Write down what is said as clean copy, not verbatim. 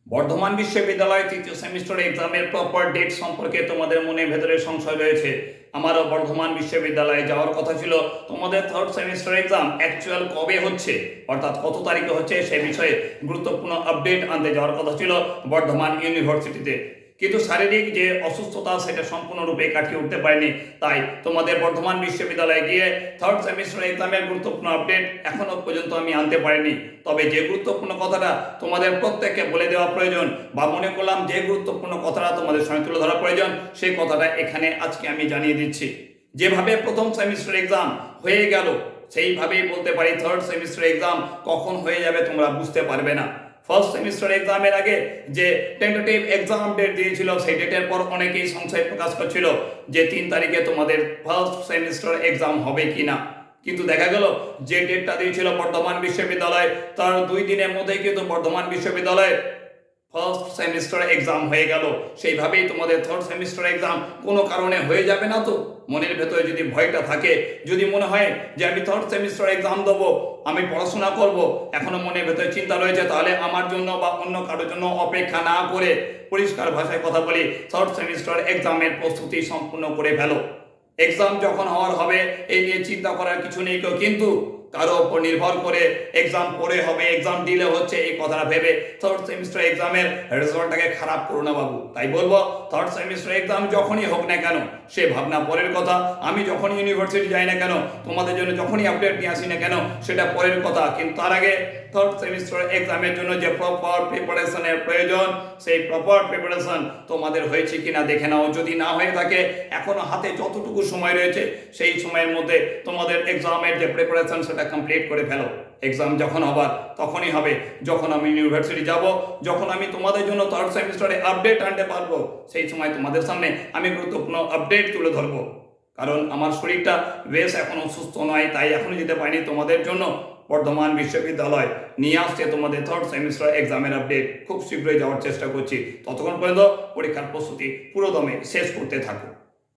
বর্ধমান বিশ্ববিদ্যালয় তৃতীয় সেমিস্টার এক্সামের প্রপার ডেট সম্পর্কে তোমাদের মনে ভেতরে সংশয় রয়েছে। আমারও বর্ধমান বিশ্ববিদ্যালয়ে যাওয়ার কথা ছিল। তোমাদের থার্ড সেমিস্টার এক্সাম অ্যাকচুয়াল কবে হচ্ছে, অর্থাৎ কত তারিখে হচ্ছে, সে বিষয়ে গুরুত্বপূর্ণ আপডেট আনতে যাওয়ার কথা ছিল বর্ধমান ইউনিভার্সিটিতে। কিন্তু শারীরিক যে অসুস্থতা সেটা সম্পূর্ণরূপে কাটিয়ে উঠতে পারেনি। তাই তোমাদের বর্ধমান বিশ্ববিদ্যালয়ে গিয়ে থার্ড সেমিস্টার এক্সামের গুরুত্বপূর্ণ আপডেট এখনো পর্যন্ত আমি আনতে পারিনি। তবে যে গুরুত্বপূর্ণ কথাটা তোমাদের প্রত্যেককে বলে দেওয়া প্রয়োজন, বা মনে করলাম যে গুরুত্বপূর্ণ কথাটা তোমাদের সঙ্গে তুলে ধরা প্রয়োজন, সেই কথাটা এখানে আজকে আমি জানিয়ে দিচ্ছি। যেভাবে প্রথম সেমিস্টার এক্সাম হয়ে গেল, সেইভাবেই বলতে পারি থার্ড সেমিস্টার এক্সাম কখন হয়ে যাবে তোমরা বুঝতে পারবে না। ফার্স্ট সেমিস্টার এক্সামের আগে যে টেন্টেটিভ এক্সাম ডেট দিয়েছিল, সেই ডেটের পর অনেকেই সংশয় প্রকাশ করছিল যে 3 তারিখে তোমাদের ফার্স্ট সেমিস্টার এক্সাম হবে কিনা। কিন্তু দেখা গেল যে ডেটটা দিয়েছিল বর্ধমান বিশ্ববিদ্যালয়, তার 2 দিনের মধ্যেই কিন্তু বর্ধমান বিশ্ববিদ্যালয়ে ফার্স্ট সেমিস্টার এক্সাম হয়ে গেল। সেইভাবেই তোমাদের থার্ড সেমিস্টার এক্সাম কোনো কারণে হয়ে যাবে না তো? মনের ভেতরে যদি ভয়টা থাকে, যদি মনে হয় যে আমি থার্ড সেমিস্টার এক্সাম দেবো, আমি পড়াশোনা করব, এখনো মনের ভেতরে চিন্তা রয়েছে, তাহলে আমার জন্য বা অন্য কারোর জন্য অপেক্ষা না করে পরিষ্কার ভাষায় কথা বলি, থার্ড সেমিস্টার এক্সামের প্রস্তুতি সম্পূর্ণ করে ফেলো। এক্সাম যখন হওয়ার হবে এই নিয়ে চিন্তা করার কিছু নেই। কিন্তু কারো উপর নির্ভর করে এক্সাম পরে হবে, এক্সাম দিলে হচ্ছে, এই কথাটা ভেবে থার্ড সেমিস্টার এক্সামের রেজাল্টটাকে খারাপ করো না বাবু। তাই বলবো, থার্ড সেমিস্টার এক্সাম যখনই হোক না কেন, সে ভাবনা পরের কথা। আমি যখনই ইউনিভার্সিটি যাই না কেন, তোমাদের জন্য যখনই আপডেট নিয়ে আসি না কেন, সেটা পরের কথা। কিন্তু তার আগে থার্ড সেমিস্টার এক্সামের জন্য যে প্রপার প্রিপারেশনের প্রয়োজন, সেই প্রপার প্রিপারেশন তোমাদের হয়েছে কিনা দেখে নাও। যদি না হয়ে থাকে, এখনো হাতে যতটুকু সময় রয়েছে, সেই সময়ের মধ্যে তোমাদের এক্সামের যে প্রিপারেশন সেটা কমপ্লিট করে ফেলো। এক্সাম যখন হবার তখনই হবে, যখন আমি ইউনিভার্সিটি যাব, যখন আমি তোমাদের জন্য থার্ড সেমিস্টারে আপডেট আনতে পারবো, সেই সময় তোমাদের সামনে আমি গুরুত্বপূর্ণ আপডেট তুলে ধরবো। কারণ আমার শরীরটা বেশ এখনো সুস্থ নয়, তাই এখনো যেতে পারিনি তোমাদের জন্য বর্ধমান বিশ্ববিদ্যালয় নিয়ে আসছে তোমাদের থার্ড সেমিস্টার এক্সামের আপডেট। খুব শীঘ্রই যাওয়ার চেষ্টা করছি। ততক্ষণ পর্যন্ত পরীক্ষার প্রস্তুতি পুরোদমে শেষ করতে থাকো।